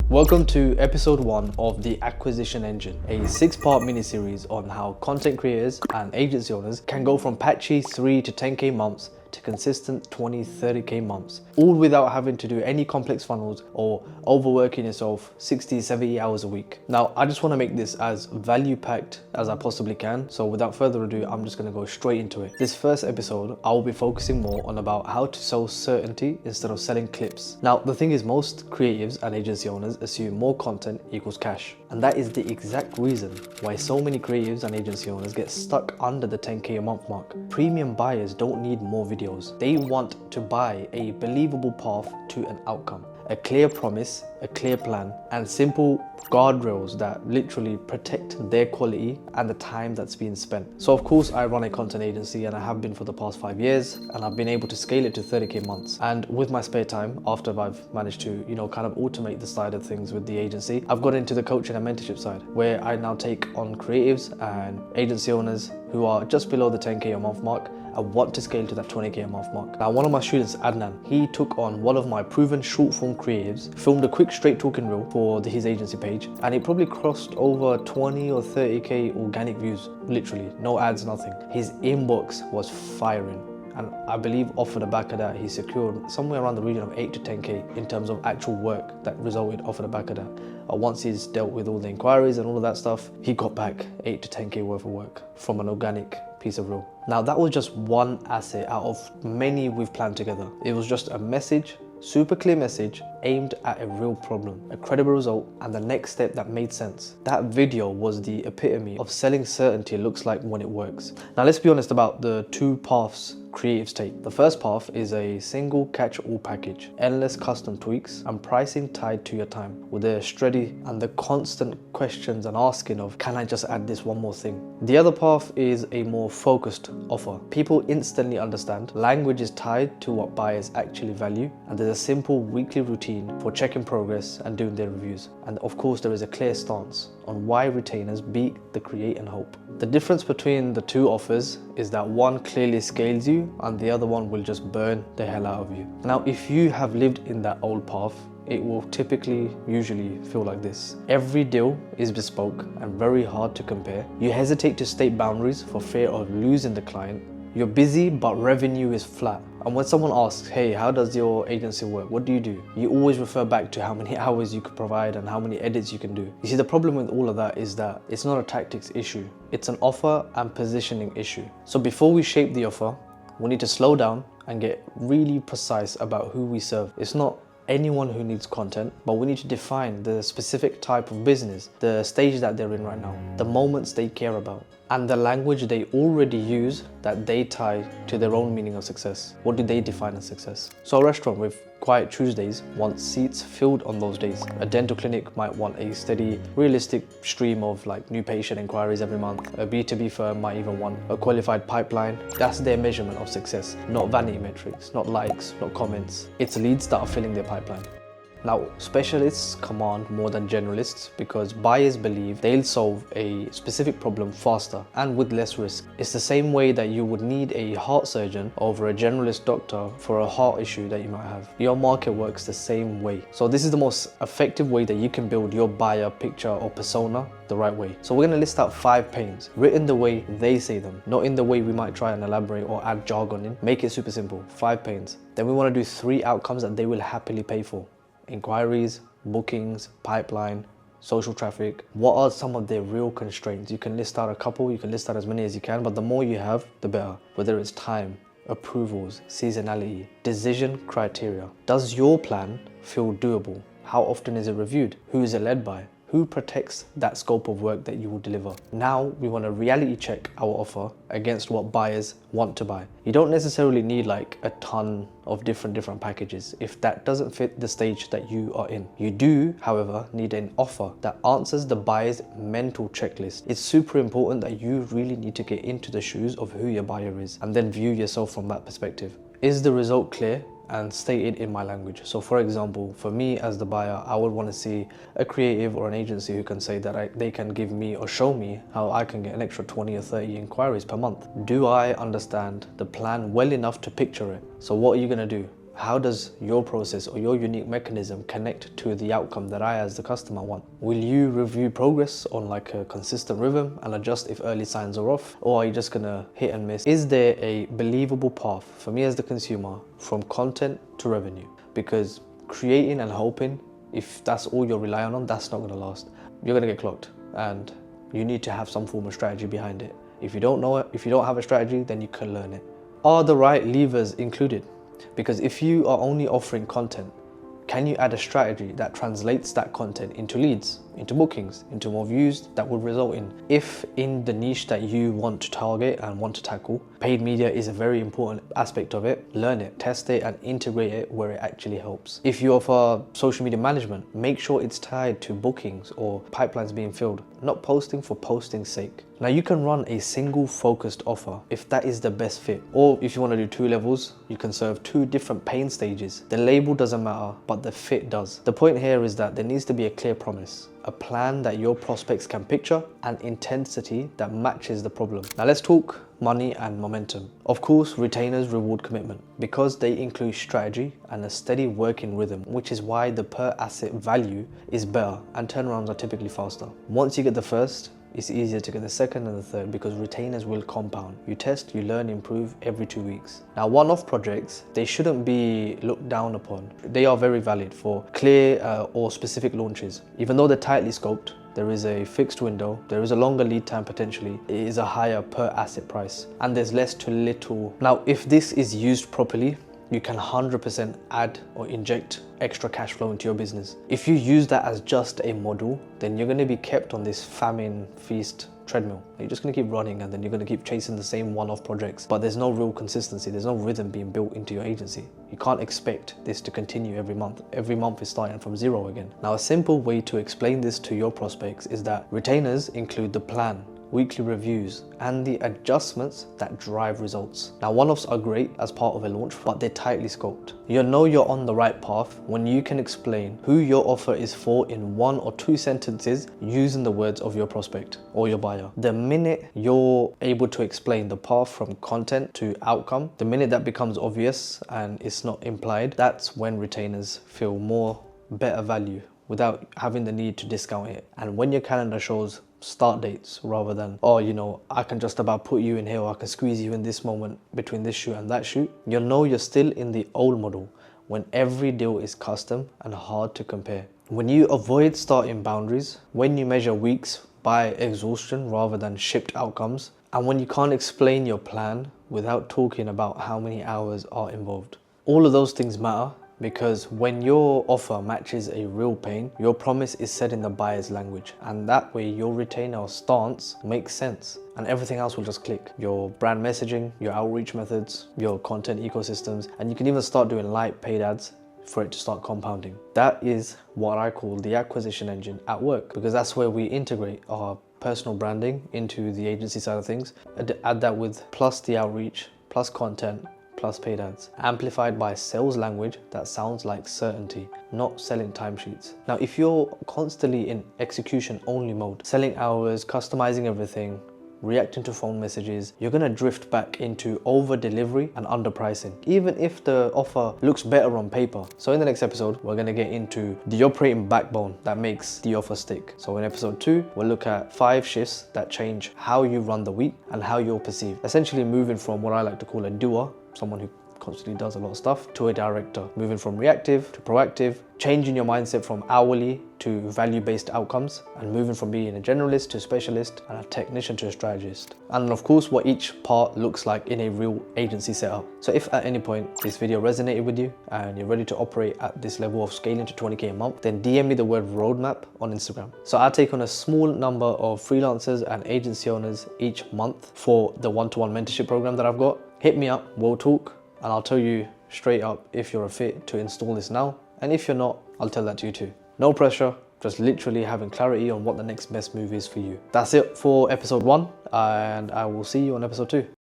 Welcome to episode 1 of The Acquisition Engine, a 6-part mini-series on how content creators and agency owners can go from patchy 3 to 10k months to consistent 20-30k months, all without having to do any complex funnels or overworking yourself 60-70 hours a week. Now, I just want to make this as value-packed as I possibly can, so without further ado, I'm just going to go straight into it. This first episode, I will be focusing more on about how to sell certainty instead of selling clips. Now, the thing is, most creatives and agency owners assume more content equals cash, and that is the exact reason why so many creatives and agency owners get stuck under the 10k a month mark. Premium buyers don't need more videos. They want to buy a believable path to an outcome, a clear promise, a clear plan, and simple guardrails that literally protect their quality and the time that's being spent. So of course, I run a content agency and I have been for the past 5 years, and I've been able to scale it to 30k months. And with my spare time, after I've managed to, kind of automate the side of things with the agency, I've got into the coaching and mentorship side, where I now take on creatives and agency owners who are just below the 10k a month mark. I want to scale to that 20k a month mark. Now, one of my students, Adnan, he took on one of my proven short form creatives, filmed a quick straight talking reel for his agency page, and it probably crossed over 20 or 30k organic views, literally, no ads, nothing. His inbox was firing. And I believe off of the back of that, he secured somewhere around the region of 8 to 10k in terms of actual work that resulted off of the back of that. Once he's dealt with all the inquiries and all of that stuff, he got back 8 to 10k worth of work from an organic piece of reel. Now, that was just one asset out of many we've planned together. It was just a message, super clear message aimed at a real problem, a credible result, and the next step that made sense. That video was the epitome of selling certainty looks like when it works. Now, let's be honest about the two paths creatives take. The first path is a single catch-all package, endless custom tweaks and pricing tied to your time, with the steady and the constant questions and asking of, can I just add this one more thing? The other path is a more focused offer. People instantly understand, language is tied to what buyers actually value, and there's a simple weekly routine for checking progress and doing their reviews. And of course, there is a clear stance on why retainers beat the create and hope. The difference between the two offers is that one clearly scales you and the other one will just burn the hell out of you. Now, if you have lived in that old path, it will usually feel like this. Every deal is bespoke and very hard to compare. You hesitate to state boundaries for fear of losing the client. You're busy, but revenue is flat. And when someone asks, hey, how does your agency work? What do? You always refer back to how many hours you could provide and how many edits you can do. You see, the problem with all of that is that it's not a tactics issue. It's an offer and positioning issue. So before we shape the offer, we need to slow down and get really precise about who we serve. It's not anyone who needs content, but we need to define the specific type of business, the stage that they're in right now, the moments they care about, and the language they already use that they tie to their own meaning of success. What do they define as success? So a restaurant with quiet Tuesdays wants seats filled on those days. A dental clinic might want a steady, realistic stream of new patient inquiries every month. A B2B firm might even want a qualified pipeline. That's their measurement of success, not vanity metrics, not likes, not comments. It's leads that are filling their pipeline. Now, specialists command more than generalists because buyers believe they'll solve a specific problem faster and with less risk. It's the same way that you would need a heart surgeon over a generalist doctor for a heart issue that you might have. Your market works the same way. So this is the most effective way that you can build your buyer picture or persona the right way. So we're going to list out 5 pains, written the way they say them, not in the way we might try and elaborate or add jargon in. Make it super simple. 5 pains. Then we want to do 3 outcomes that they will happily pay for. Inquiries, bookings, pipeline, social traffic. What are some of their real constraints? You can list out a couple, you can list out as many as you can, but the more you have, the better. Whether it's time, approvals, seasonality, decision criteria. Does your plan feel doable? How often is it reviewed? Who is it led by? Who protects that scope of work that you will deliver? Now we want to reality check our offer against what buyers want to buy. You don't necessarily need a ton of different packages if that doesn't fit the stage that you are in. You do, however, need an offer that answers the buyer's mental checklist. It's super important that you really need to get into the shoes of who your buyer is and then view yourself from that perspective. Is the result clear and stated in my language? So for example, for me as the buyer, I would want to see a creative or an agency who can say that they can give me or show me how I can get an extra 20 or 30 inquiries per month. Do I understand the plan well enough to picture it? So what are you going to do? how does your process or your unique mechanism connect to the outcome that I as the customer want? Will you review progress on like a consistent rhythm and adjust if early signs are off, or are you just gonna hit and miss? Is there a believable path for me as the consumer from content to revenue? Because creating and hoping, if that's all you're relying on, that's not gonna last. You're gonna get clocked, and you need to have some form of strategy behind it. If you don't know it, if you don't have a strategy, then you can learn it. Are the right levers included? Because if you are only offering content, can you add a strategy that translates that content into leads, into bookings, into more views that would result in, if in the niche that you want to target and want to tackle, paid media is a very important aspect of it, learn it, test it and integrate it where it actually helps. If you offer social media management, make sure it's tied to bookings or pipelines being filled, not posting for posting's sake. Now you can run a single focused offer if that is the best fit. Or if you want to do 2 levels, you can serve 2 different pain stages. The label doesn't matter, but the fit does. The point here is that there needs to be a clear promise, a plan that your prospects can picture, and intensity that matches the problem. Now let's talk money and momentum. Of course, retainers reward commitment because they include strategy and a steady working rhythm, which is why the per asset value is better and turnarounds are typically faster. Once you get the first, it's easier to get the second and the third because retainers will compound. You test, you learn, improve every 2 weeks. Now, one-off projects, they shouldn't be looked down upon. They are very valid for clear or specific launches. Even though they're tightly scoped, there is a fixed window, there is a longer lead time potentially, it is a higher per asset price, and there's less to little. Now, if this is used properly, you can 100% add or inject extra cash flow into your business. If you use that as just a model, then you're going to be kept on this famine feast treadmill. You're just going to keep running, and then you're going to keep chasing the same one-off projects, but there's no real consistency, there's no rhythm being built into your agency. You can't expect this to continue every month. Every month is starting from zero again. Now, a simple way to explain this to your prospects is that retainers include the plan, weekly reviews, and the adjustments that drive results. Now, one-offs are great as part of a launch, but they're tightly scoped. You know you're on the right path when you can explain who your offer is for in 1 or 2 sentences using the words of your prospect or your buyer. The minute you're able to explain the path from content to outcome, the minute that becomes obvious and it's not implied, that's when retainers feel more better value without having the need to discount it. And when your calendar shows start dates rather than, oh, you know, I can just about put you in here, or I can squeeze you in this moment between this shoot and that shoot, you'll know you're still in the old model when every deal is custom and hard to compare. When you avoid starting boundaries, when you measure weeks by exhaustion rather than shipped outcomes, and when you can't explain your plan without talking about how many hours are involved. All of those things matter, because when your offer matches a real pain, your promise is said in the buyer's language, and that way your retainer stance makes sense and everything else will just click. Your brand messaging, your outreach methods, your content ecosystems, and you can even start doing light paid ads for it to start compounding. That is what I call the acquisition engine at work, because that's where we integrate our personal branding into the agency side of things, add that with plus the outreach, plus content, plus paid ads, amplified by sales language that sounds like certainty, not selling timesheets. Now, if you're constantly in execution only mode, selling hours, customizing everything, reacting to phone messages, you're gonna drift back into over delivery and underpricing, even if the offer looks better on paper. So in the next episode, we're gonna get into the operating backbone that makes the offer stick. So in episode 2, we'll look at 5 shifts that change how you run the week and how you're perceived. Essentially moving from what I like to call a doer, someone who constantly does a lot of stuff, to a director, moving from reactive to proactive, changing your mindset from hourly to value-based outcomes, and moving from being a generalist to a specialist and a technician to a strategist. And of course, what each part looks like in a real agency setup. So if at any point this video resonated with you and you're ready to operate at this level of scaling to 20K a month, then DM me the word roadmap on Instagram. So I take on a small number of freelancers and agency owners each month for the one-to-one mentorship program that I've got. Hit me up, we'll talk, and I'll tell you straight up if you're a fit to install this now. And if you're not, I'll tell that to you too. No pressure, just literally having clarity on what the next best move is for you. That's it for episode 1, and I will see you on episode 2.